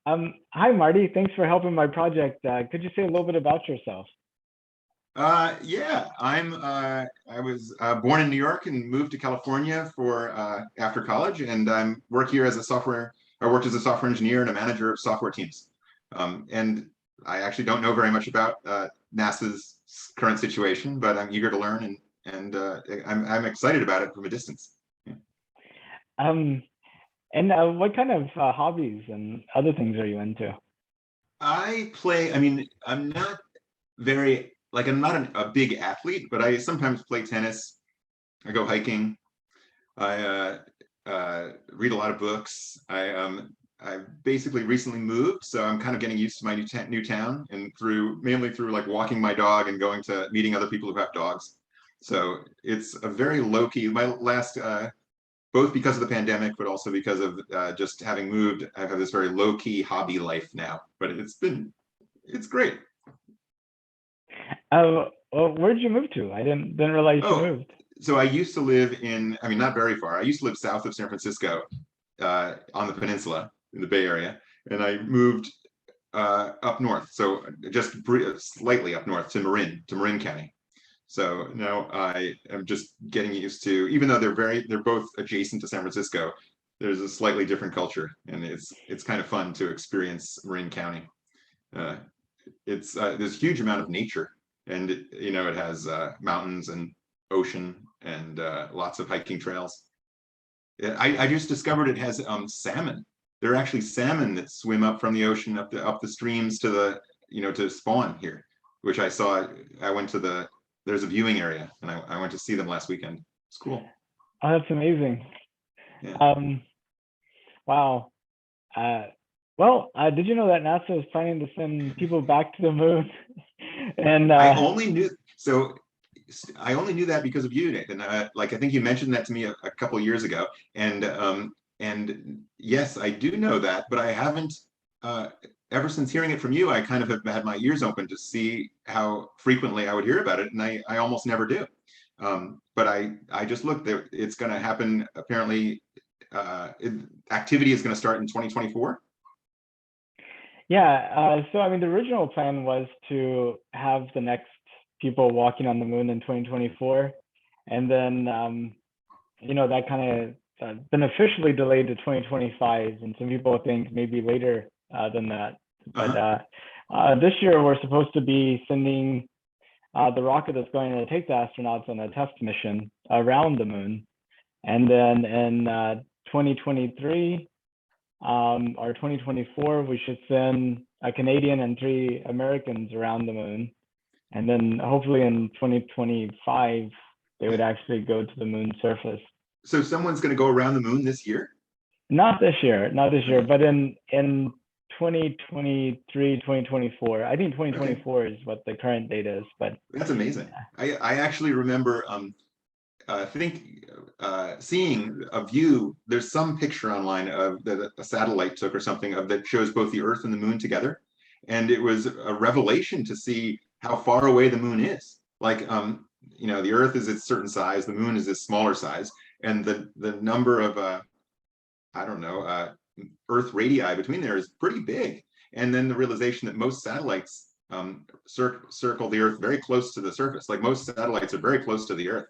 Hi, Marty. Thanks for helping my project. Could you say a little bit about yourself? Yeah, I was born in New York and moved to California for after college, and I'm work here as a software. I worked as a software engineer and a manager of software teams. And I actually don't know very much about NASA's current situation, but I'm eager to learn and I'm excited about it from a distance. Yeah. Um, and what kind of hobbies and other things are you into? I play. I mean, I'm not very like I'm not a big athlete, but I sometimes play tennis. I go hiking. I read a lot of books. I basically recently moved, so I'm kind of getting used to my new town, and through mainly through like walking my dog and going to meeting other people who have dogs. So it's a very low key. My last both because of the pandemic, but also because of just having moved, I have this very low key hobby life now. But it's great. Well, where'd you move to? I didn't realize you Oh, moved. so I used to live in, I mean, not very far. I used to live south of San Francisco, on the peninsula in the Bay Area, and I moved up north, so just slightly up north to Marin County. So now I am just getting used to, even though they're both adjacent to San Francisco, there's a slightly different culture, and it's kind of fun to experience Marin County. Uh, it's there's a huge amount of nature, and it has mountains and ocean and lots of hiking trails. Yeah, I just discovered it has salmon. There are actually salmon that swim up from the ocean up the streams to the to spawn here, which I saw. I went to there's a viewing area, and I went to see them last weekend. It's cool. Oh, that's amazing. Yeah. Um, wow. Uh, well, did you know that NASA is planning to send people back to the moon? And I only knew so I only knew that because of you, Nathan. Like I think you mentioned that to me a couple of years ago, and yes, I do know that, but I haven't. Uh, Ever since hearing it from you, I kind of have had my ears open to see how frequently I would hear about it, and I almost never do. But I just looked. It's going to happen. Apparently, it, activity is going to start in 2024. yeah, so I mean, the original plan was to have the next people walking on the moon in 2024, and then that kind of been officially delayed to 2025, and some people think maybe later than that. But Uh-huh. this year we're supposed to be sending the rocket that's going to take the astronauts on a test mission around the moon, and then in 2023 or 2024 we should send a Canadian and three Americans around the moon, and then hopefully in 2025 they would actually go to the moon's surface. So someone's going to go around the moon this year? Not this year, Okay. but in 2023, 2024. I think Okay. 2024 is what the current date is, but That's amazing. I actually remember think seeing a view. There's some picture online of that a satellite took or something of that shows both the Earth and the Moon together, and it was a revelation to see how far away the Moon is. Like the Earth is its certain size, the Moon is its smaller size, and the number of I don't know Earth radii between there is pretty big. And then the realization that most satellites circle the Earth very close to the surface. Like most satellites are very close to the Earth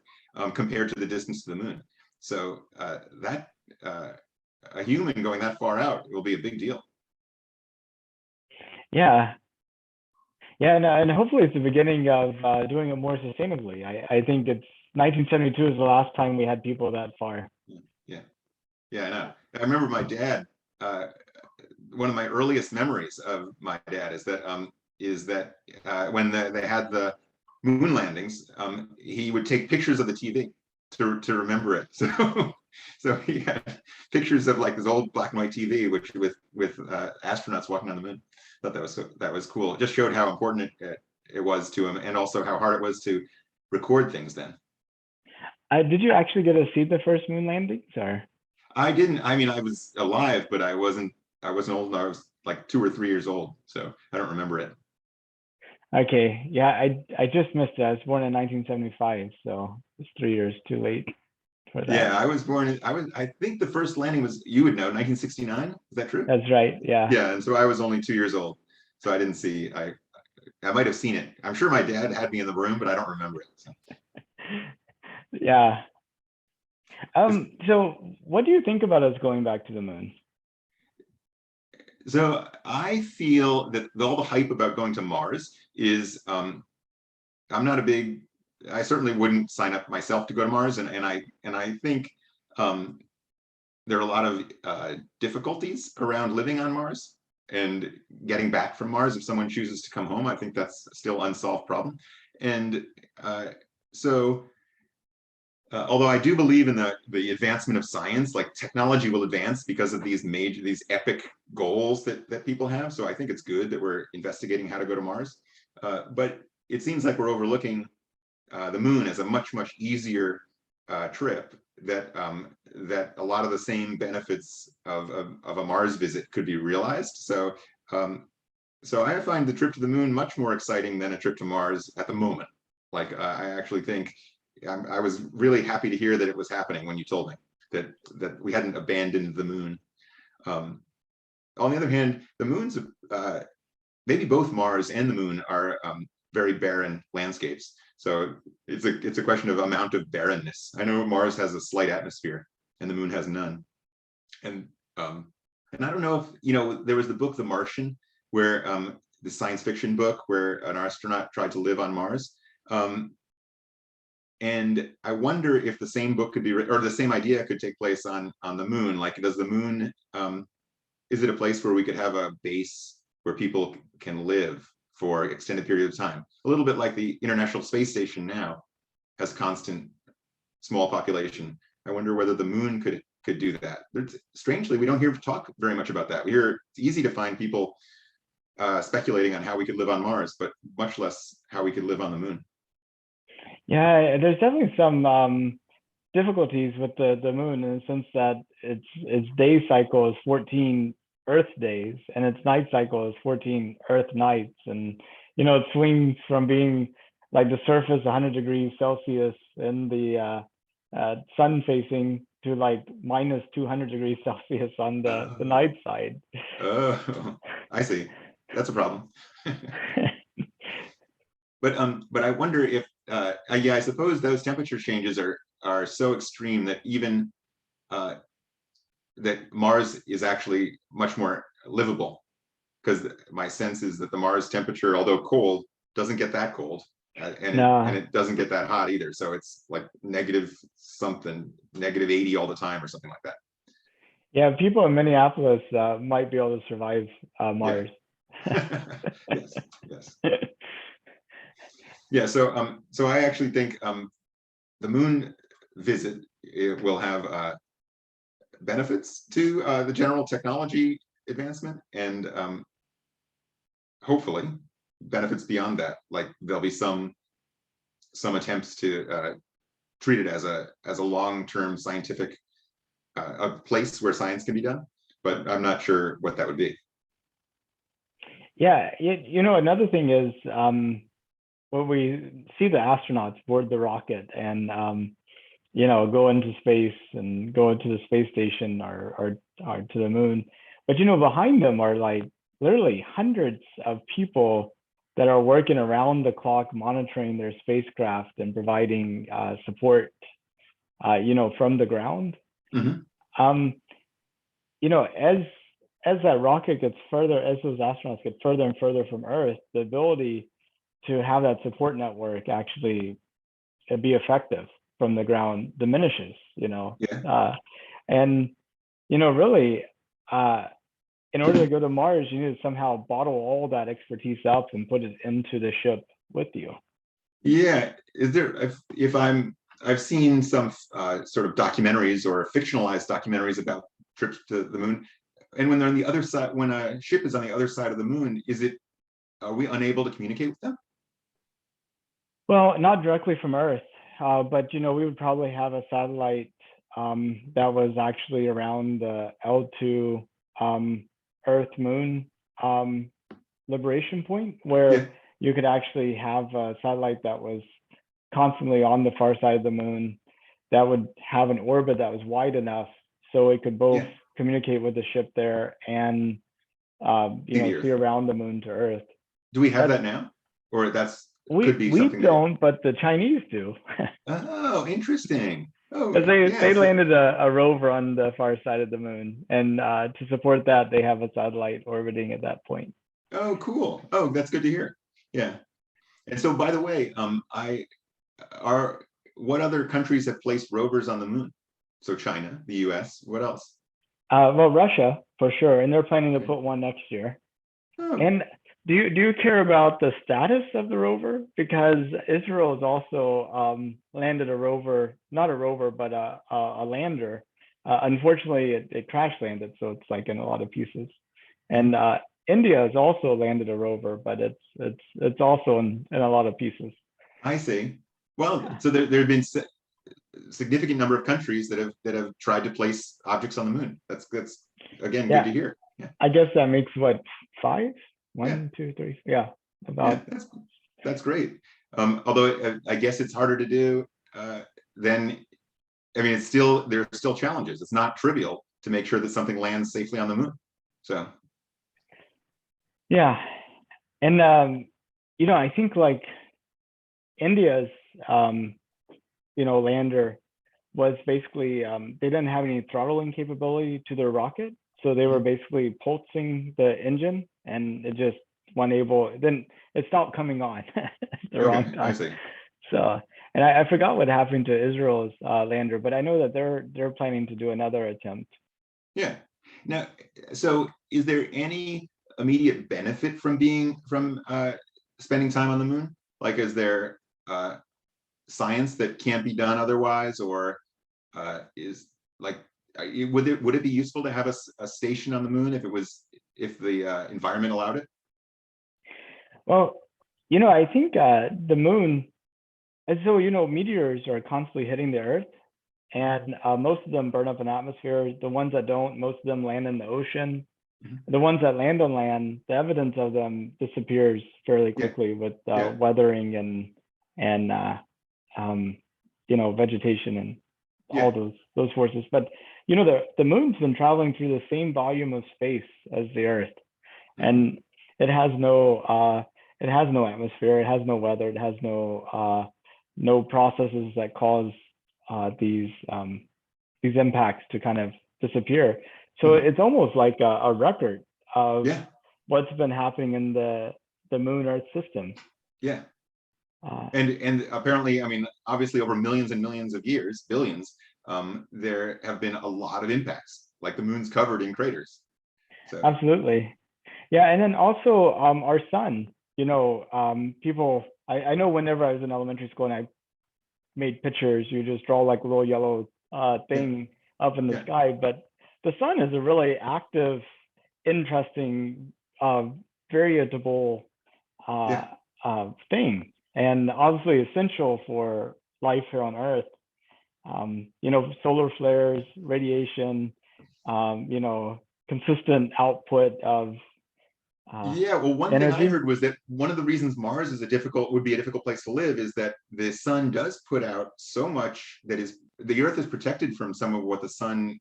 compared to the distance to the Moon. So that a human going that far out will be a big deal. yeah, yeah, and hopefully it's the beginning of doing it more sustainably. I think it's 1972 is the last time we had people that far. Yeah, yeah, I know. I remember my dad. Uh, One of my earliest memories of my dad is that when they had the moon landings, he would take pictures of the TV to remember it. So he had pictures of like this old black and white TV, which with astronauts walking on the moon. Thought that was cool. It just showed how important it was to him, and also how hard it was to record things then. Did you actually get to see the first moon landings, or? I didn't. I mean, I was alive, but I wasn't old. I was like 2 or 3 years old, so I don't remember it. Okay, yeah, I just missed it. I was born in 1975, so it's 3 years too late. for that. Yeah, I was born in, I think the first landing was, you would know, 1969. Is that true? That's right. Yeah. Yeah, and so I was only 2 years old. So I didn't see, I might have seen it. I'm sure my dad had me in the room, but I don't remember it. So. Yeah. So what do you think about us going back to the moon? So I feel that all the hype about going to Mars is, I'm not a big, I certainly wouldn't sign up myself to go to Mars, and I think there are a lot of difficulties around living on Mars and getting back from Mars if someone chooses to come home. I think that's still unsolved problem, and so. Although I do believe in the advancement of science, like technology will advance because of these epic goals that people have. So I think it's good that we're investigating how to go to Mars. But it seems like we're overlooking the moon as a much easier trip, that a lot of the same benefits of a Mars visit could be realized. So I find the trip to the moon much more exciting than a trip to Mars at the moment. Like I actually think. I was really happy to hear that it was happening when you told me that we hadn't abandoned the moon. On the other hand, the moon's maybe both Mars and the moon are very barren landscapes. So it's a question of amount of barrenness. I know Mars has a slight atmosphere and the moon has none. And I don't know if there was the book The Martian, where the science fiction book where an astronaut tried to live on Mars. And I wonder if the same book could be, or the same idea could take place on the moon. Like, does the moon, is it a place where we could have a base where people can live for extended period of time? A little bit like the International Space Station now has constant small population. I wonder whether the moon could do that. Strangely, we don't hear talk very much about that. It's easy to find people speculating on how we could live on Mars, but much less how we could live on the moon. Yeah, there's definitely some difficulties with the moon, in the sense that its day cycle is 14 Earth days and its night cycle is 14 Earth nights, and it swings from being like the surface 100 degrees Celsius in the sun facing to like minus 200 degrees Celsius on the night side. Oh, I see. That's a problem. But I wonder if I suppose those temperature changes are so extreme that even that Mars is actually much more livable, because my sense is that the Mars temperature, although cold, doesn't get that cold, and it doesn't get that hot either. So it's like negative something, negative 80 all the time or something like that. Yeah, people in Minneapolis might be able to survive Mars. Yeah. Yes. Yeah, so I actually think the moon visit, it will have benefits to the general technology advancement, and hopefully benefits beyond that. Like there'll be some attempts to treat it as a long-term scientific a place where science can be done, but I'm not sure what that would be. Yeah, another thing is when we see the astronauts board the rocket and go into space and go into the space station or to the moon, but behind them are like literally hundreds of people that are working around the clock, monitoring their spacecraft and providing support from the ground. Mm-hmm. As that rocket gets further, as those astronauts get further and further from Earth, the ability to have that support network actually be effective from the ground diminishes. Yeah. And really, in order to go to Mars, you need to somehow bottle all that expertise up and put it into the ship with you. Yeah. Is there, I've seen some sort of documentaries or fictionalized documentaries about trips to the moon. And when they're on the other side, when a ship is on the other side of the moon, are we unable to communicate with them? Well, not directly from Earth, but we would probably have a satellite that was actually around the L2 Earth Moon liberation point, where you could actually have a satellite that was constantly on the far side of the moon that would have an orbit that was wide enough so it could both Yeah. communicate with the ship there and See the see Earth. around the moon to Earth. Do we have That's that now? Or that's could we be we something that. don't, but the Chinese do. Oh, interesting. Oh, Because they yes. landed a rover on the far side of the moon, and to support that, they have a satellite orbiting at that point. Oh, cool. Oh, that's good to hear. Yeah. And so, by the way, what other countries have placed rovers on the moon? So China, the US, what else? Well, Russia for sure, and they're planning to Okay. put one next year. Oh, And do you care about the status of the rover? Because Israel has also landed a rover, not a rover, but a lander. Unfortunately, it crash landed, so it's like in a lot of pieces. And India has also landed a rover, but it's also in a lot of pieces. I see. Well, Yeah. so there have been significant number of countries that have tried to place objects on the moon. That's again good Yeah, to hear. Yeah. I guess that makes what, five? Yeah. 1, 2, 3. Yeah, Yeah, about. that's great. Although I guess it's harder to do than, I mean, there are still challenges. It's not trivial to make sure that something lands safely on the moon. So Yeah, and I think like India's lander was basically they didn't have any throttling capability to their rocket, so they were basically pulsing the engine, and it just then it stopped coming on at the wrong okay, I time. see. So, and I forgot what happened to Israel's lander, but I know that they're planning to do another attempt. Yeah. Now, so is there any immediate benefit from spending time on the moon? Like, is there science that can't be done otherwise, or is like would it be useful to have a station on the moon if the environment allowed it? Well, I think the moon, and so meteors are constantly hitting the Earth, and most of them burn up an atmosphere. The ones that don't, most of them land in the ocean. Mhm. The ones that land on land, the evidence of them disappears fairly Yeah. quickly with Yeah. weathering and vegetation and Yeah. all those forces. But the moon's been traveling through the same volume of space as the Earth, Mhm. and it has no atmosphere, it has no weather, it has no processes that cause these impacts to kind of disappear. So Mhm. it's almost like a record of Yeah. what's been happening in the Moon Earth system. Yeah. Uh, And apparently, I mean, obviously over millions and millions of years, billions, there have been a lot of impacts, like the moon's covered in craters. So Absolutely. Yeah, and then also our sun, people, I know whenever I was in elementary school and I made pictures, you just draw like a little yellow yeah, thing up in the yeah, sky, but the sun is a really active, interesting, variable yeah, thing, and obviously essential for life here on Earth. Solar flares, radiation, consistent output of yeah. Well, one thing I energy. heard was that one of the reasons Mars would be a difficult place to live is that the sun does put out so much the Earth is protected from some of what the sun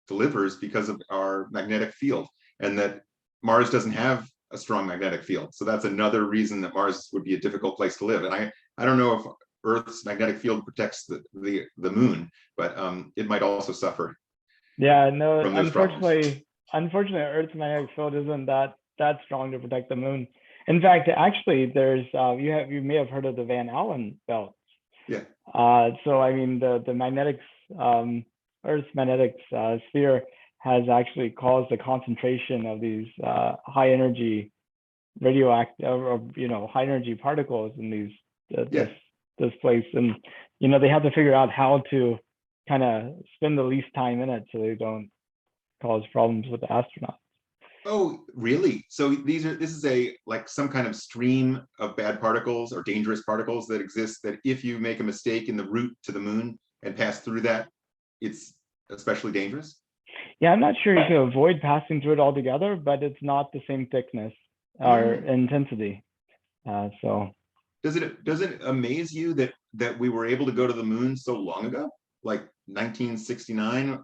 delivers because of our magnetic field, and that Mars doesn't have a strong magnetic field. So that's another reason that Mars would be a difficult place to live. And I don't know if Earth's magnetic field protects the moon, but it might also suffer Yeah, no, from those problems. unfortunately, Earth's magnetic field isn't that strong to protect the moon. In fact, actually, there's you may have heard of the Van Allen belt. Yeah. So I mean, the magnetics, Earth's magnetic sphere has actually caused a concentration of these high energy radioactive, high energy particles in Yeah. this place, and they have to figure out how to kind of spend the least time in it so they don't cause problems with the astronauts. Oh, really? So this is like some kind of stream of bad particles or dangerous particles that exist, that if you make a mistake in the route to the moon and pass through that, it's especially dangerous? Yeah, I'm not sure you can avoid passing through it altogether, but it's not the same thickness or intensity. So does it amaze you that that we were able to go to the moon so long ago, like 1969,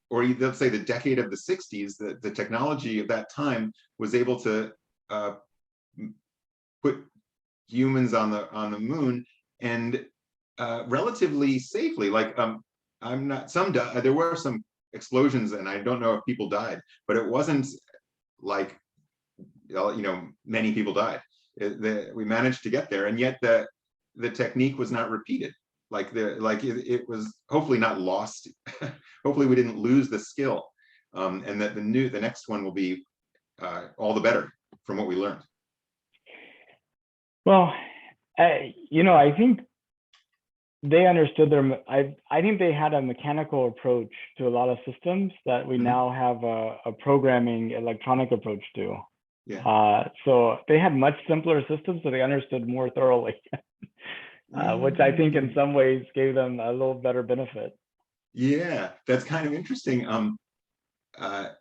or let's say the decade of the 60s, the technology of that time was able to put humans on the moon, and relatively safely. Like I'm not there were some explosions, and I don't know if people died, but it wasn't like many people died. We managed to get there, and yet the technique was not repeated. Like it was hopefully not lost. Hopefully we didn't lose the skill, and that the next one will be all the better from what we learned. Well, I think they understood I think they had a mechanical approach to a lot of systems that we now have a programming electronic approach to. Yeah. So they had much simpler systems, so they understood more thoroughly, which I think in some ways gave them a little better benefit. Yeah, that's kind of interesting.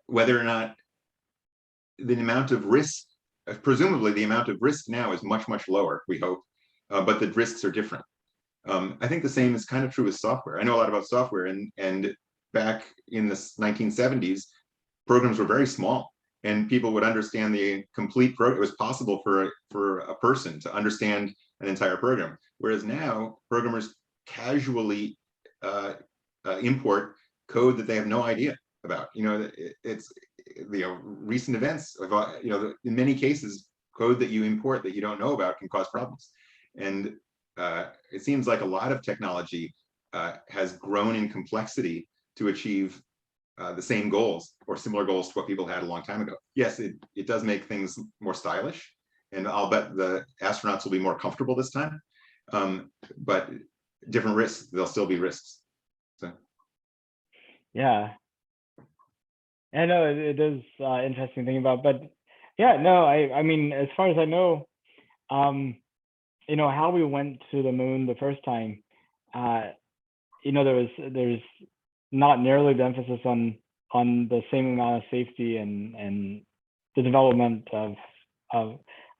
Whether or not the amount of risk, presumably the amount of risk now is much, much lower, we hope, but the risks are different. I think the same is kind of true with software. I know a lot about software, and back in the 1970s, programs were very small, and people would understand the complete program. It was possible for a person to understand an entire program, whereas now programmers casually import code that they have no idea about. It's recent events of in many cases, code that you import that you don't know about can cause problems. And it seems like a lot of technology has grown in complexity to achieve the same goals or similar goals to what people had a long time ago. Yes, it does make things more stylish, and I'll bet the astronauts will be more comfortable this time. But different risks, there'll still be risks. So. Yeah. I know it is interesting thing about, but yeah, no, I mean, as far as I know, how we went to the moon the first time, there's not nearly the emphasis on the same amount of safety and the development of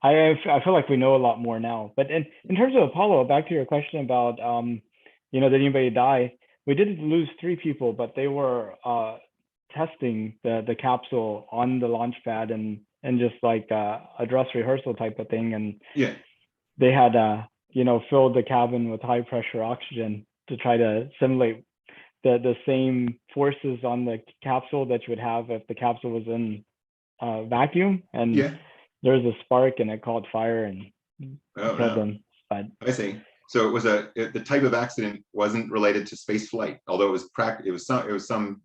I feel like we know a lot more now. But in terms of Apollo, back to your question about did anybody die? We did lose 3 people, but they were testing the capsule on the launch pad and just like a dress rehearsal type of thing. And yeah, they had filled the cabin with high pressure oxygen to try to simulate the same forces on the capsule that you would have if the capsule was in vacuum. And there was a spark and it caught fire and killed them. But I see. So it was the type of accident wasn't related to space flight, although it was some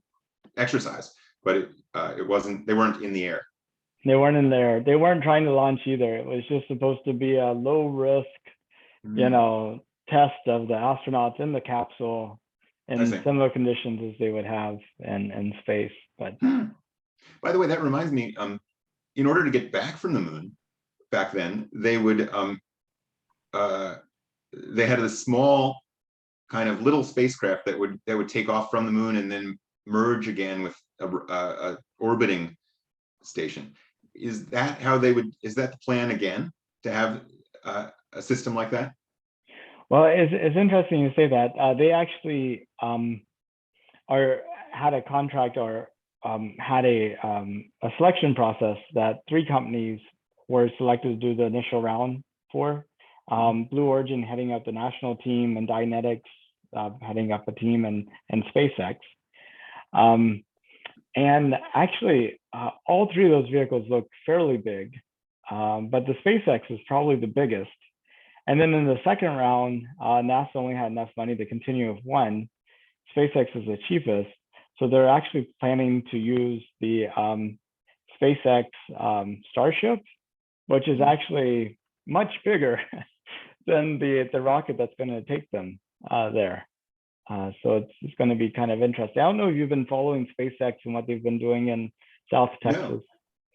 exercise, but it wasn't. They weren't in the air. They weren't in there. They weren't trying to launch either. It was just supposed to be a low risk, test of the astronauts in the capsule in similar conditions as they would have in space. But by the way, that reminds me, in order to get back from the moon, back then, they would they had a small kind of little spacecraft that would take off from the moon and then merge again with a orbiting station. Is that how they would? Is that the plan again, to have a system like that? Well, it's interesting you say that. They actually had a contract or had a selection process that 3 companies were selected to do the initial round for. Blue Origin heading up the national team, and Dynetics heading up a team, and SpaceX. And actually, all 3 of those vehicles look fairly big, but the SpaceX is probably the biggest. And then in the second round, NASA only had enough money to continue with 1. SpaceX is the cheapest, so they're actually planning to use the SpaceX Starship, which is actually much bigger than the rocket that's going to take them there. So it's going to be kind of interesting. I don't know if you've been following SpaceX and what they've been doing in South Texas.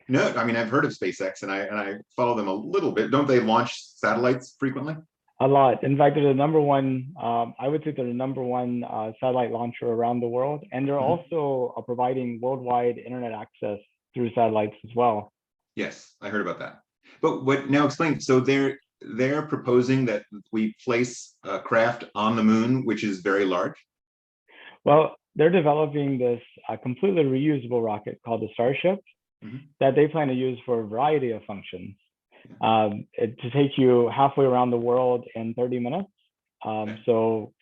No, I mean, I've heard of SpaceX and I follow them a little bit. Don't they launch satellites frequently? A lot. In fact, they're the number one. I would say they're the number one satellite launcher around the world, and they're also providing worldwide internet access through satellites as well. Yes, I heard about that. But now explain. So they're proposing that we place a craft on the moon, which is very large. Well, they're developing this completely reusable rocket called the Starship that they plan to use for a variety of functions. To take you halfway around the world in 30 minutes. So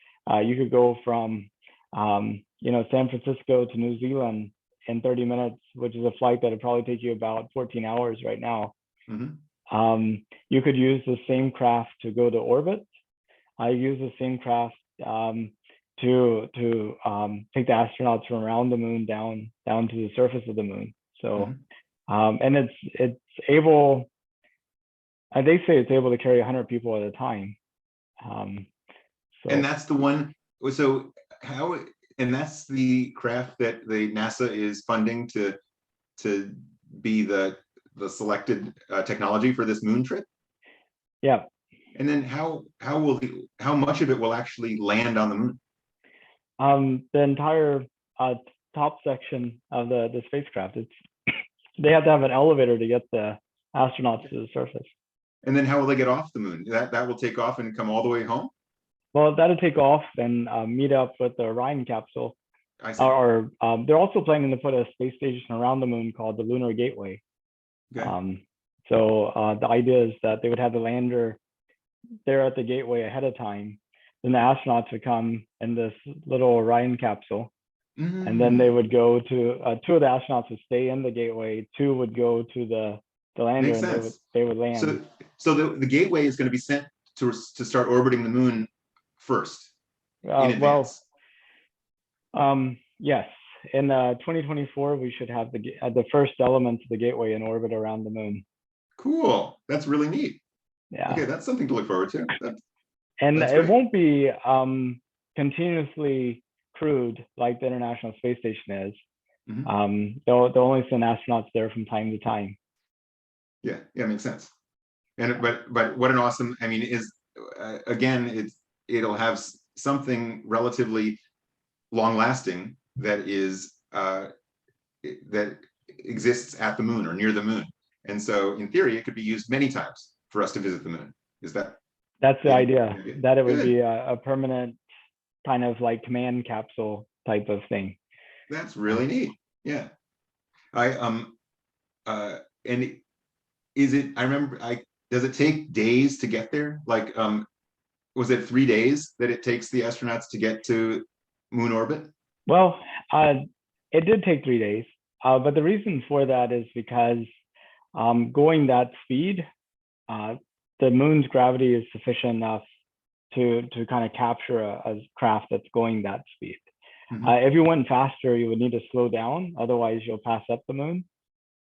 you could go from, San Francisco to New Zealand in 30 minutes, which is a flight that would probably take you about 14 hours right now. You could use the same craft to go to orbit. I use the same craft to take the astronauts from around the moon down to the surface of the moon. So, and it's able. They say it's able to carry 100 people at a time. And that's the one. So how? And that's the craft that the NASA is funding to be the selected technology for this moon trip. Yeah. And then how much of it will actually land on the moon? The entire top section of the spacecraft. They have to have an elevator to get the astronauts to the surface. And then how will they get off the moon? That will take off and come all the way home? Well, that'll take off and meet up with the Orion capsule. I see. Or they're also planning to put a space station around the moon called the Lunar Gateway. Okay. So the idea is that they would have the lander there at the gateway ahead of time. Then the astronauts would come in this little Orion capsule. And then they would go to, two of the astronauts would stay in the gateway, two would go to the lander. Makes and sense. they would land. So the gateway is going to be sent to start orbiting the moon first in advance. Yes. In 2024, we should have the first elements of the gateway in orbit around the moon. Cool. That's really neat. Yeah. Okay, that's something to look forward to. That's it won't be continuously crewed like the International Space Station is. They'll only send astronauts there from time to time. Yeah, makes sense. And but what an awesome, I mean, is again, it'll have something relatively long lasting that is that exists at the moon or near the moon. And so in theory, it could be used many times for us to visit the moon. That's the idea, that it would be a permanent kind of like command capsule type of thing. That's really neat. Yeah. And is it, I remember, does it take days to get there? Like, was it 3 days that it takes the astronauts to get to moon orbit? Well, it did take 3 days, but the reason for that is because going that speed, the moon's gravity is sufficient enough to kind of capture a craft that's going that speed. If you went faster, you would need to slow down, otherwise you'll pass up the moon.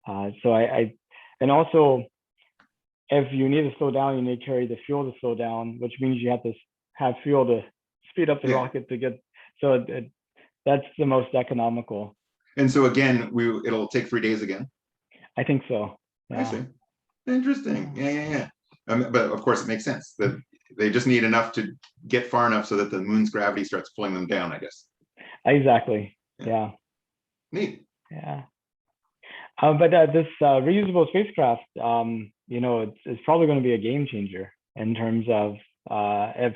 And also, if you need to slow down, you need to carry the fuel to slow down, which means you have to have fuel to speed up the rocket to get. So that's the most economical. And so again, it'll take 3 days again. I think so. Yeah. I see. Interesting. Yeah. But of course, it makes sense that they just need enough to get far enough so that the moon's gravity starts pulling them down, I guess. Exactly. Yeah. Neat. Yeah. But this reusable spacecraft, it's probably going to be a game changer in terms of if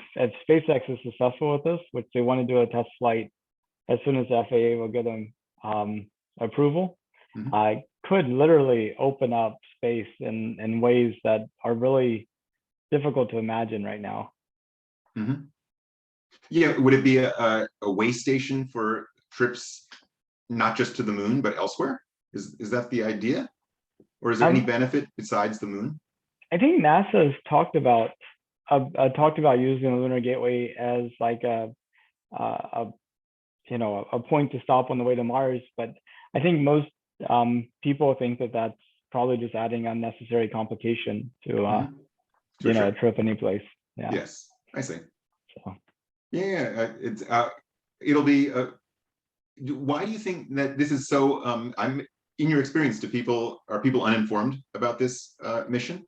SpaceX is successful with this, which they want to do a test flight as soon as the FAA will give them approval, could literally open up space in ways that are really difficult to imagine right now. Yeah, would it be a way station for trips, not just to the moon, but elsewhere? Is that the idea? Or is there any benefit besides the moon? I think NASA has talked about using the Lunar Gateway as like a point to stop on the way to Mars. But I think most people think that that's probably just adding unnecessary complication to a trip any place. Yeah. Yes, I see. So. Yeah, it'll be. Why do you think that this is so? In your experience, are people uninformed about this mission?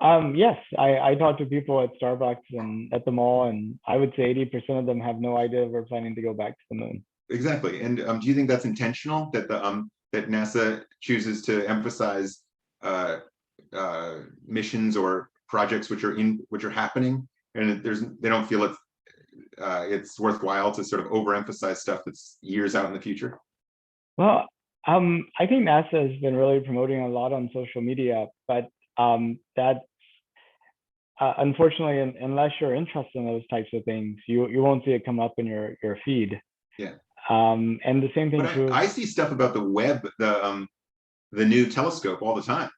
Yes, I talk to people at Starbucks and at the mall, and I would say 80% of them have no idea we're planning to go back to the moon. Exactly. And do you think that's intentional, that that NASA chooses to emphasize missions or projects which are happening, and they don't feel it's worthwhile to sort of overemphasize stuff that's years out in the future? Well, I think NASA has been really promoting a lot on social media, but that unfortunately, unless you're interested in those types of things, you won't see it come up in your feed. Yeah. And the same thing But true. I see stuff about the Webb, the new telescope all the time.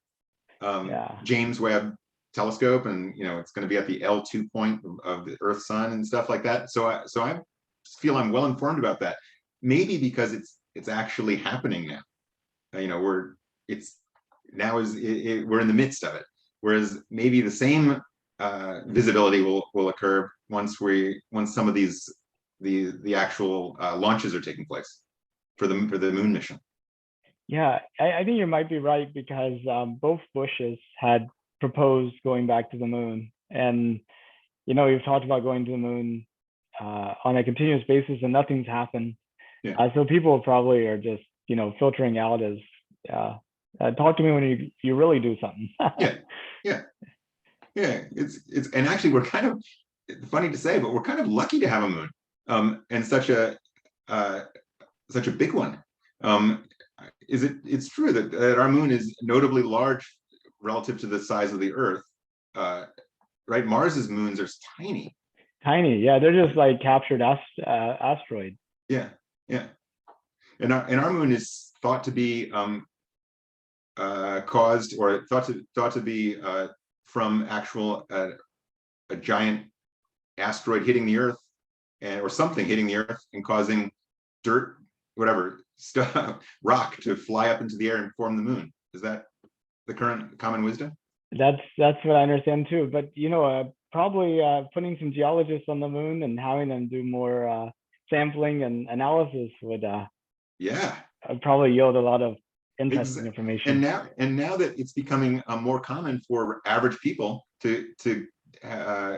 Yeah. James Webb telescope, and it's going to be at the L2 point of the Earth Sun and stuff like that. So I feel I'm well informed about that. Maybe because it's actually happening now. We're in the midst of it. Whereas maybe the same visibility will occur once some of the actual launches are taking place for the moon mission. Yeah, I think you might be right, because both Bushes had proposed going back to the moon, and we've talked about going to the moon on a continuous basis, and nothing's happened. Yeah. So people probably are just filtering out as talk to me when you really do something. yeah. And actually we're kind of, funny to say, but we're kind of lucky to have a moon, and such a big one. It's true that our moon is notably large relative to the size of the Earth, right? Mars's moons are tiny. Yeah, they're just like captured asteroids. Yeah. And our moon is thought to be caused, or thought to be from actual a giant asteroid hitting the Earth, or something hitting the Earth and causing dirt, whatever stuff, rock to fly up into the air and form the moon. Is that the current common wisdom? That's what I understand too. But probably putting some geologists on the moon and having them do more sampling and analysis would probably yield a lot of interesting information. And now that it's becoming more common for average people to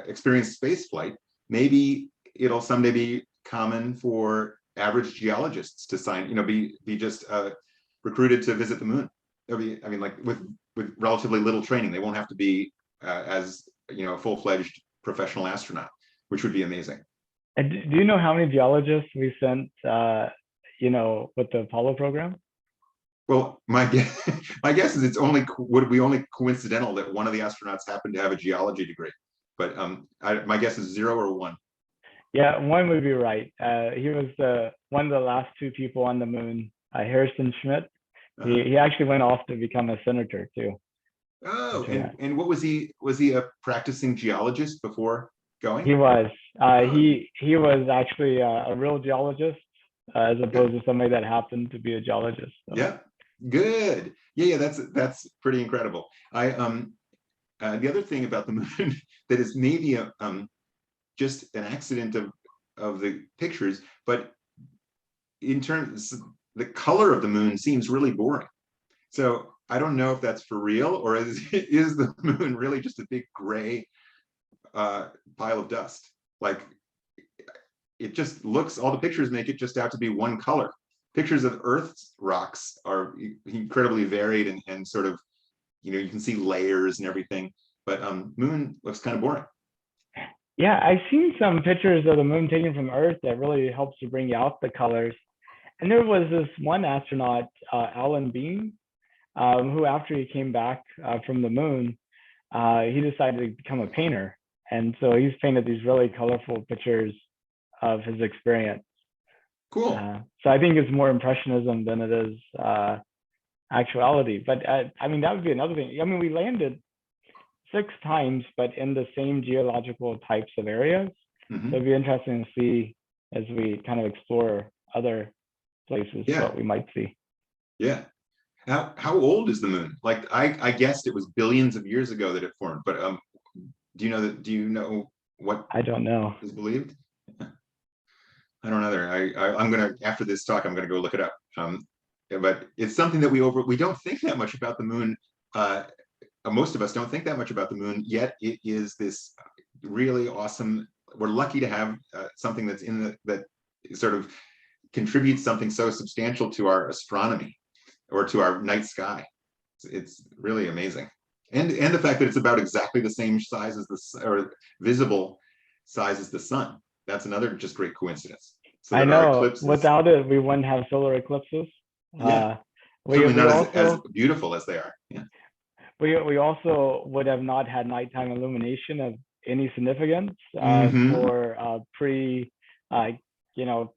experience space flight, maybe it'll someday be common for average geologists to be just recruited to visit the moon. Like with relatively little training, they won't have to be as a full-fledged professional astronaut, which would be amazing. And do you know how many geologists we sent with the Apollo program? Well, my guess is would be only coincidental that one of the astronauts happened to have a geology degree, but my guess is 0 or 1. Yeah, 1 would be right. He was one of the last 2 people on the moon. Harrison Schmitt. He actually went off to become a senator too. Oh, and what was he? Was he a practicing geologist before going? He was. He was actually a real geologist, as opposed to somebody that happened to be a geologist. So. Yeah, good. Yeah, that's pretty incredible. The other thing about the moon that is maybe just an accident of the pictures, but in terms, the color of the moon seems really boring. So I don't know if that's for real, or is the moon really just a big gray pile of dust? Like, it just looks, all the pictures make it just out to be one color. Pictures of Earth's rocks are incredibly varied and sort of, you can see layers and everything, but moon looks kind of boring. Yeah, I've seen some pictures of the moon taken from Earth that really helps to bring out the colors. And there was this one astronaut, Alan Bean, who after he came back from the moon, he decided to become a painter. And so he's painted these really colorful pictures of his experience. Cool. So I think it's more impressionism than it is actuality. But that would be another thing. We landed 6 times, but in the same geological types of areas. Mm-hmm. So it'd be interesting to see as we kind of explore other places what we might see. Yeah. How old is the moon? Like I guessed it was billions of years ago that it formed, but do you know what? I don't know. Is believed? I don't either. I'm gonna, after this talk, I'm gonna go look it up. But it's something that we don't think that much about the moon. Most of us don't think that much about the moon, yet it is this really awesome. We're lucky to have something that's that sort of contributes something so substantial to our astronomy or to our night sky. It's really amazing. And the fact that it's about exactly the same size as or visible size as the sun. That's another just great coincidence. So I that our know eclipses, without it, we wouldn't have solar eclipses. yeah, Uh, certainly we not as also beautiful as they are. Yeah. we also would have not had nighttime illumination of any significance Hmm. for pre, uh, you know,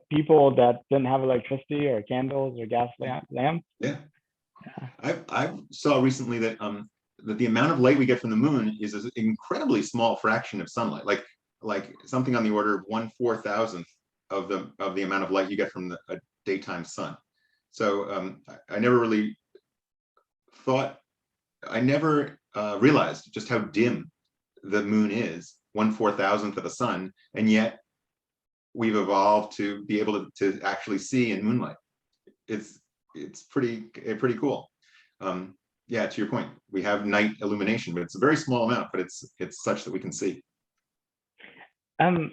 people that didn't have electricity or candles or gas lamps. Yeah. I saw recently that that the amount of light we get from the moon is an incredibly small fraction of sunlight, like something on the order of 1/4000th of the amount of light you get from a daytime sun. So I never really thought, I never realized just how dim the moon is, 1/4000th of a sun, and yet we've evolved to be able to actually see in moonlight. It's pretty cool. Yeah, to your point, we have night illumination, but it's a very small amount, but it's such that we can see.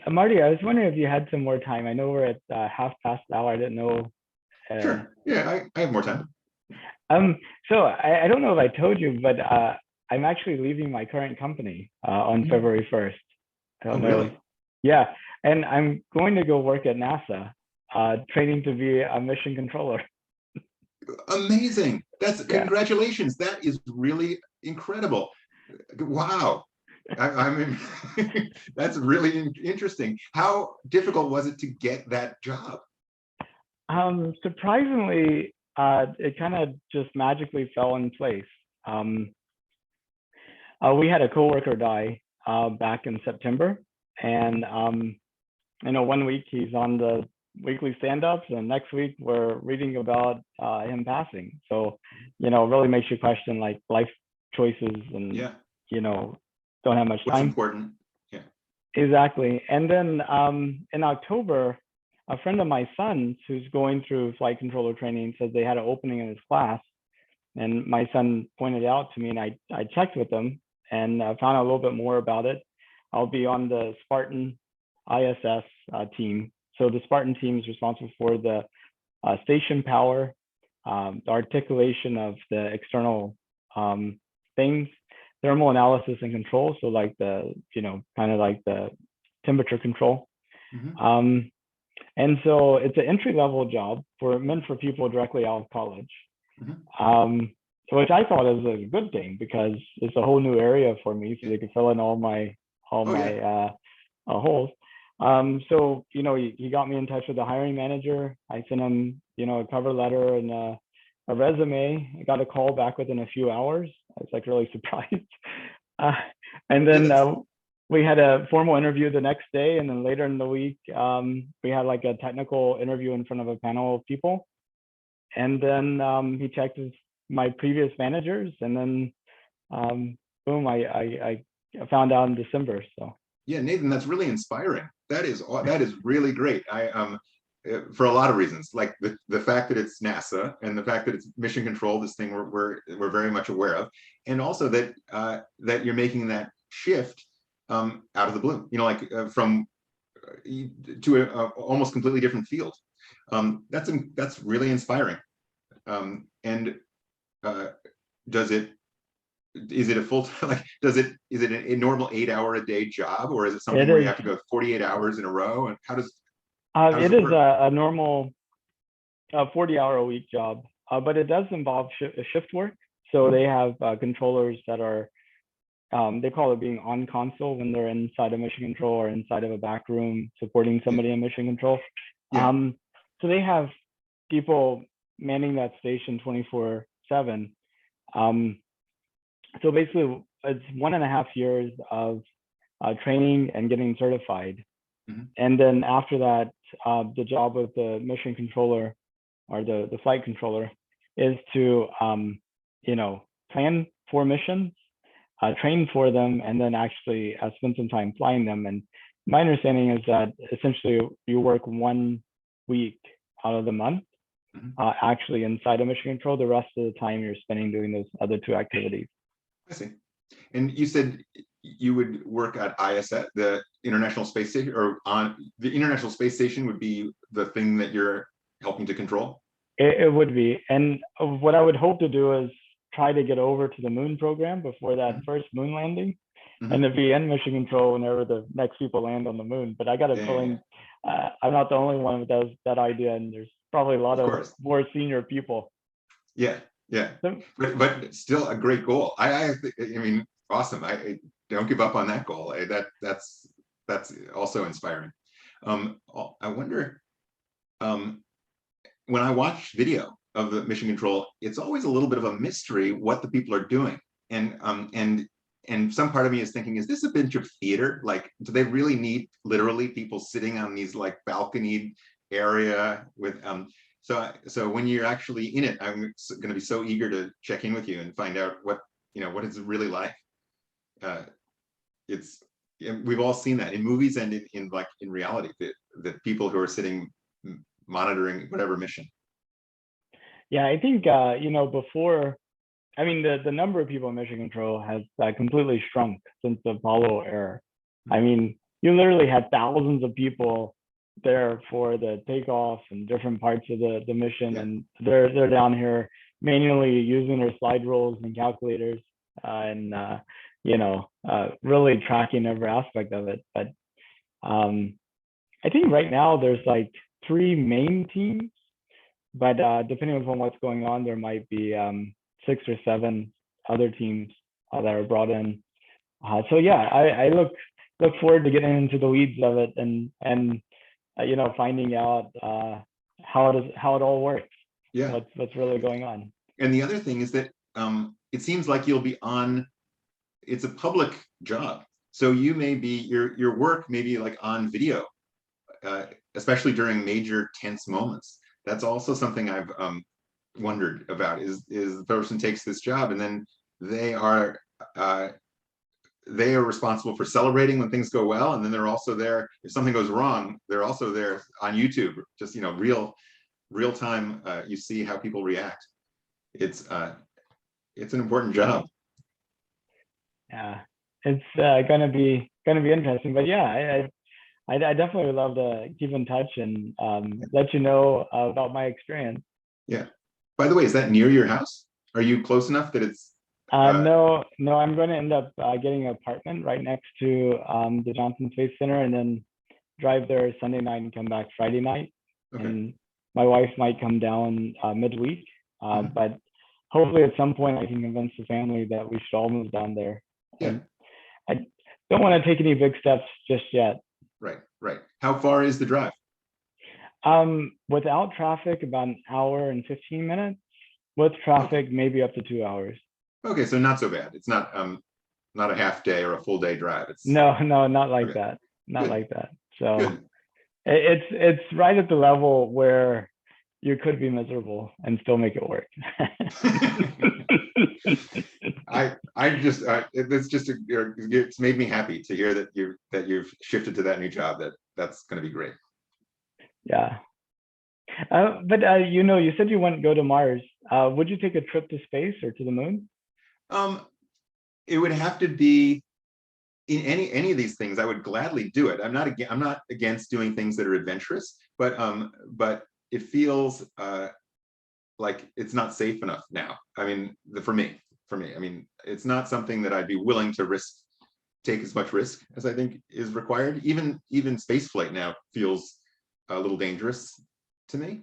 Marty, I was wondering if you had some more time. I know we're at half past the hour. I didn't know. Uh, Sure. Yeah, I have more time. um, so I don't know if I told you, but I'm actually leaving my current company on Mm. February 1st. I Oh, don't know. really? Yeah, and I'm going to go work at NASA, training to be a mission controller. Amazing. That's Yeah. congratulations. That is really incredible. Wow. I mean, that's really interesting. How difficult was it to get that job? Surprisingly, it kind of just magically fell in place. Um, we had a coworker die back in September, and one week he's on the weekly stand-ups, and next week we're reading about him passing. So, really makes you question like life choices, and Yeah. you know, don't have much What's time. important? Yeah. Exactly. And then in October, a friend of my son's who's going through flight controller training says they had an opening in his class. And my son pointed it out to me, and I checked with them and found out a little bit more about it. I'll be on the Spartan ISS team. So the Spartan team is responsible for the station power, the articulation of the external things, thermal analysis and control. So like kind of like the temperature control. Hmm. Um, and so it's an entry level job meant for people directly out of college. Hmm. Um, which I thought was a good thing because it's a whole new area for me, so Yeah. they could fill in all my Oh, yeah. holes. So he got me in touch with the hiring manager. I sent him a cover letter and a resume. I got a call back within a few hours. I was like really surprised. Uh, and Yeah, then that's we had a formal interview the next day, and then later in the week we had like a technical interview in front of a panel of people. And then he checked my previous managers, and then boom, I found out in December. So yeah, Nathan, that's really inspiring. That is really great. For a lot of reasons, like the fact that it's NASA and the fact that it's mission control, this thing we're very much aware of, and also that that you're making that shift out of the blue, from to a almost completely different field. That's really inspiring. And uh, does it is it a full time, like is it a normal 8 hour a day job, or is it it something where you is have to go 48 hours in a row, and how does it it is work? a normal 40-hour a week job, but it does involve shift work. So they have controllers that are they call it being on console when they're inside a mission control or inside of a back room supporting Yeah. somebody in mission control. Yeah. So they have people manning that station 24/7. Um, so basically, it's 1.5 years of training and getting certified. Mhm. And then after that, the job of the mission controller or the flight controller is to, plan for missions, train for them, and then actually spend some time flying them. And my understanding is that essentially you work 1 week out of the month Mhm. actually inside a mission control. The rest of the time you're spending doing those other two activities. I see. And you said you would work at ISS, the International Space Station, or on the International Space Station would be the thing that you're helping to control? It would be. And what I would hope to do is try to get over to the moon program before that Mhm. first moon landing, Mhm. and to be in mission control whenever the next people land on the moon. But I got a Yeah, yeah, feeling I'm not the only one who does that idea, and there's probably a lot of of course. more senior people. Yeah, yeah. So, But still a great goal. I mean, awesome. I don't give up on that goal. That's also inspiring. I wonder, um, when I watch video of the mission control, it's always a little bit of a mystery what the people are doing. And some part of me is thinking, is this a bit of theater? Like, do they really need literally people sitting on these like balconied area with so when you're actually in it, I'm going to be so eager to check in with you and find out what it's really like. Uh, it's we've all seen that in movies and in reality, the people who are sitting monitoring whatever mission. yeah, I think before, I mean, the number of people in mission control has completely shrunk since the Apollo era. I mean, you literally had thousands of people there for the takeoff and different parts of the mission, Yeah. and they're down here manually using their slide rules and calculators, and really tracking every aspect of it. But I think right now there's like three main teams, but depending upon what's going on, there might be 6 or 7 other teams that are brought in. So yeah, I look forward to getting into the weeds of it, and finding out how it all works, Yeah. what's really going on. And the other thing is that it seems like you'll be on. It's a public job, so you may be your work may be like on video, especially during major tense moments. That's also something I've wondered about. Is the person takes this job and then they are uh, they are responsible for celebrating when things go well, and then they're also there if something goes wrong. They're also there on YouTube, just real time. You see how people react. It's an important job. Yeah, it's gonna be interesting. But yeah, I definitely would love to keep in touch and let you know about my experience. Yeah. By the way, is that near your house? Are you close enough that it's No, I'm going to end up getting an apartment right next to the Johnson Space Center, and then drive there Sunday night and come back Friday night. okay? And my wife might come down midweek, Mhm. but hopefully at some point I can convince the family that we should all move down there. Yeah. I don't want to take any big steps just yet. Right. How far is the drive? Without traffic, about an hour and 15 minutes. With Okay. traffic, maybe up to 2 hours. Okay, so not so bad. It's not a half day or a full day drive. It's No, not like okay. that. Not Good. like that. So Good. it's right at the level where you could be miserable and still make it work. I just it's just it's made me happy to hear that you've shifted to that new job. That's going to be great. Yeah. But you said you wouldn't go to Mars. Would you take a trip to space or to the moon? Um, it would have to be in any of these things. I would gladly do it. I'm not against doing things that are adventurous, but it feels like it's not safe enough now. I mean, for me, I mean, it's not something that I'd be willing to take as much risk as I think is required. Even space flight now feels a little dangerous to me.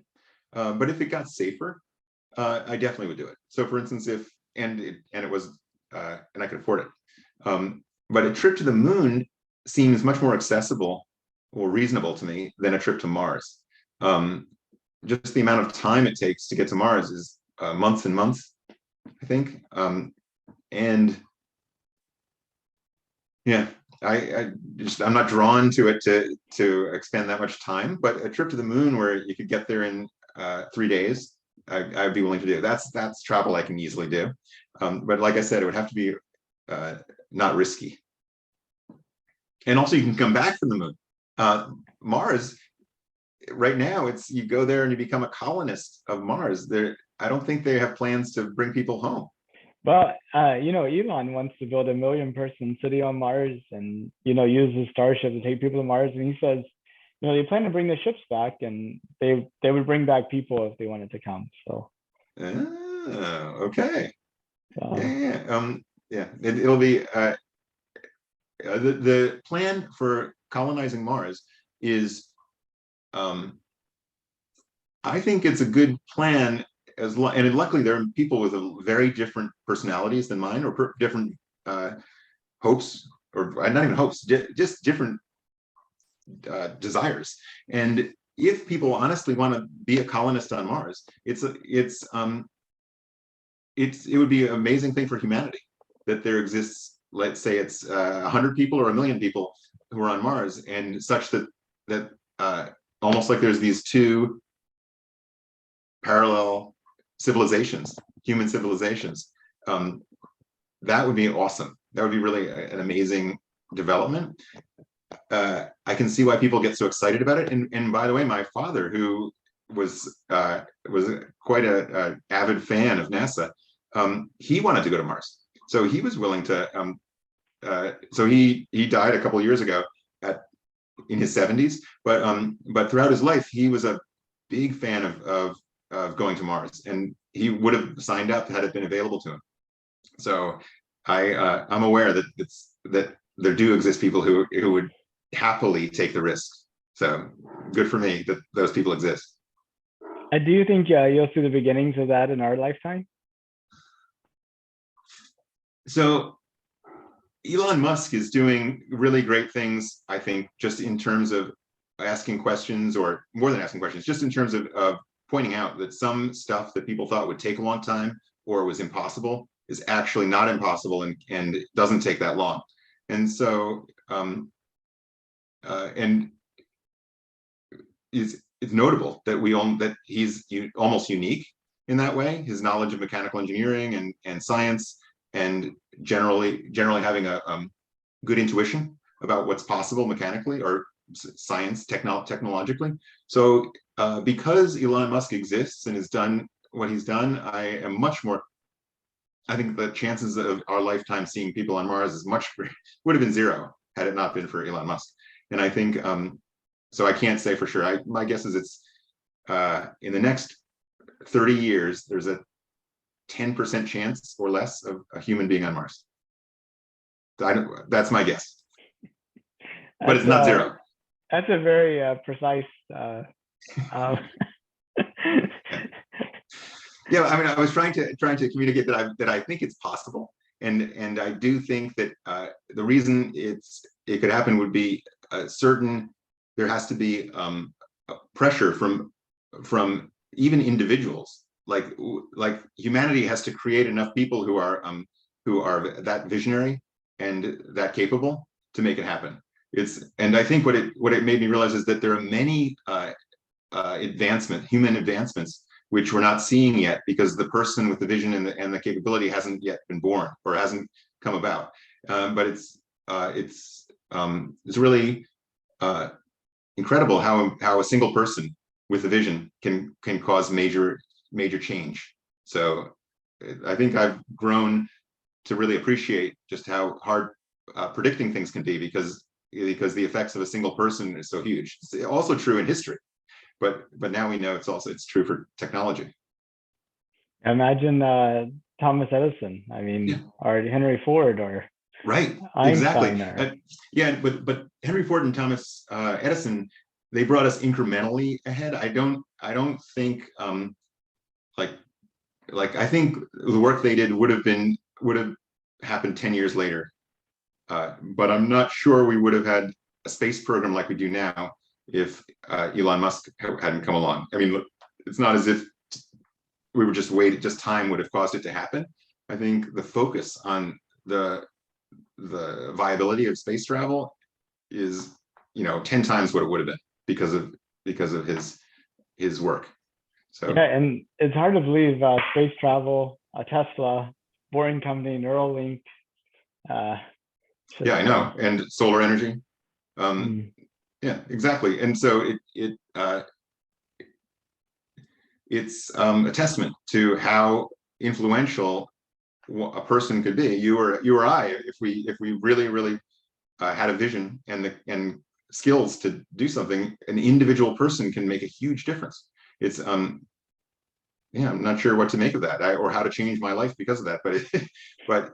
But if it got safer, I definitely would do it. So, for instance, if and it was and I could afford it. But a trip to the moon seems much more accessible or reasonable to me than a trip to Mars. Just the amount of time it takes to get to Mars is months and months, I think. And yeah, I'm not drawn to it to expend that much time. But a trip to the moon where you could get there in 3 days, I'd be willing to do. That's travel I can easily do. But like I said, it would have to be not risky. And also, you can come back from the moon. Mars, right now, it's you go there and you become a colonist of Mars. I don't think they have plans to bring people home. Well, Elon wants to build a 1,000,000-person city on Mars, and use the Starship to take people to Mars. And he says, they plan to bring the ships back, and they would bring back people if they wanted to come. So. Oh, okay. So, It'll be the plan for colonizing Mars is, I think it's a good plan, and luckily there are people with very different personalities than mine, or different hopes, or not even hopes, just different desires. And if people honestly want to be a colonist on Mars, it would be an amazing thing for humanity that there exists, let's say it's 100 people or 1 million people who are on Mars, and such that almost like there's these two parallel civilizations, human civilizations. That would be awesome. That would be really an amazing development. I can see why people get so excited about it. And by the way, my father, who was quite a avid fan of NASA, he wanted to go to Mars, so he was willing to. So he died a couple of years ago in his 70s, but throughout his life he was a big fan of going to Mars, and he would have signed up had it been available to him. So I'm aware that there do exist people who would happily take the risk. So good for me that those people exist. do you think you'll see the beginnings of that in our lifetime? So Elon Musk is doing really great things, I think, just in terms of asking questions, or more than asking questions, just in terms of pointing out that some stuff that people thought would take a long time or was impossible is actually not impossible, and it doesn't take that long. And so and it's notable that he's almost unique in that way. His knowledge of mechanical engineering and science, and generally having a good intuition about what's possible mechanically or technologically. So because Elon Musk exists and has done what he's done, I think the chances of our lifetime seeing people on Mars would have been zero had it not been for Elon Musk. And I think so I can't say for sure. My guess is it's in the next 30 years there's a 10% chance or less of a human being on Mars. That's my guess, but it's not zero. That's a very precise. Yeah, I mean, I was trying to communicate that I think it's possible, and I do think that the reason it could happen would be there has to be pressure from even individuals. Like humanity has to create enough people who are that visionary and that capable to make it happen. And I think what it made me realize is that there are many human advancements which we're not seeing yet, because the person with the vision and the capability hasn't yet been born or hasn't come about. But it's really incredible how a single person with a vision can cause major change. So I think I've grown to really appreciate just how hard predicting things can be, because the effects of a single person is so huge. It's also true in history, but now we know it's true for technology. Imagine Thomas Edison. I mean, yeah. Or Henry Ford, or right, Einstein, exactly. But Henry Ford and Thomas Edison, they brought us incrementally ahead. I don't think I think the work they did would have happened 10 years later. But I'm not sure we would have had a space program like we do now if Elon Musk hadn't come along. I mean, it's not as if we were just waiting, just time would have caused it to happen. I think the focus on the viability of space travel is 10 times what it would have been because of his work. So yeah, and it's hard to believe space travel, Tesla, Boring Company, Neuralink. Yeah, I know, and solar energy. Yeah, exactly. And so it's a testament to how influential a person could be, you or I, if we really had a vision and skills to do something. An individual person can make a huge difference. It's yeah, I'm not sure what to make of that, or how to change my life because of that. But but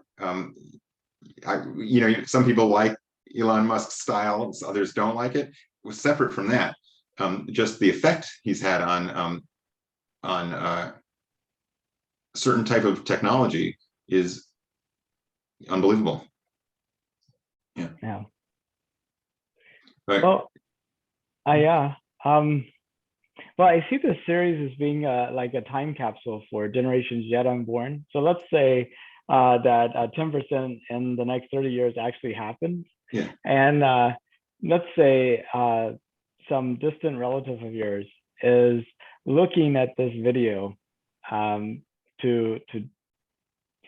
some people like Elon Musk's style, others don't like it. Separate from that, just the effect he's had on certain type of technology is unbelievable. Yeah. Yeah. But Well, yeah. Well, I see this series as being like a time capsule for generations yet unborn. So let's say that 10% in the next 30 years actually happens. yeah, And let's say some distant relative of yours is looking at this video to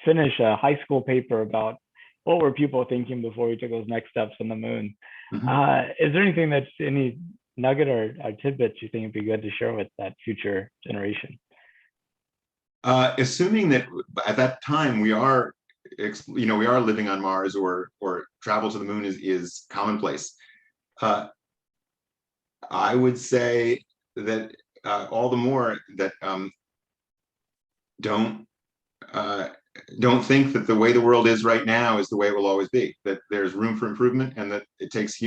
finish a high school paper about what were people thinking before we took those next steps on the moon. mhm. Is there anything that's any nugget or tidbits you think would be good to share with that future generation? Assuming that at that time we are, we are living on Mars, or travel to the moon is commonplace. I would say that all the more that don't don't think that the way the world is right now is the way it will always be. That there's room for improvement, and that it takes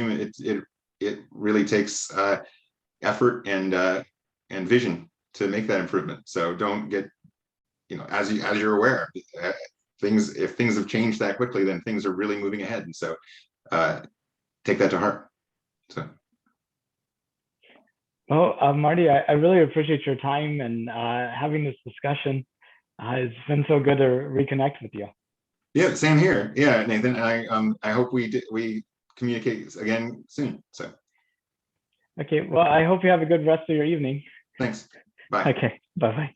it really takes effort and vision to make that improvement. So don't get, as you're aware, if things have changed that quickly, then things are really moving ahead. And so take that to heart. So. Well, Marty, I really appreciate your time and having this discussion. It's been so good to reconnect with you. Yeah, same here. Yeah, Nathan. I hope we communicate again soon. So. Okay. Well, I hope you have a good rest of your evening. Thanks. Bye. Okay. Bye bye.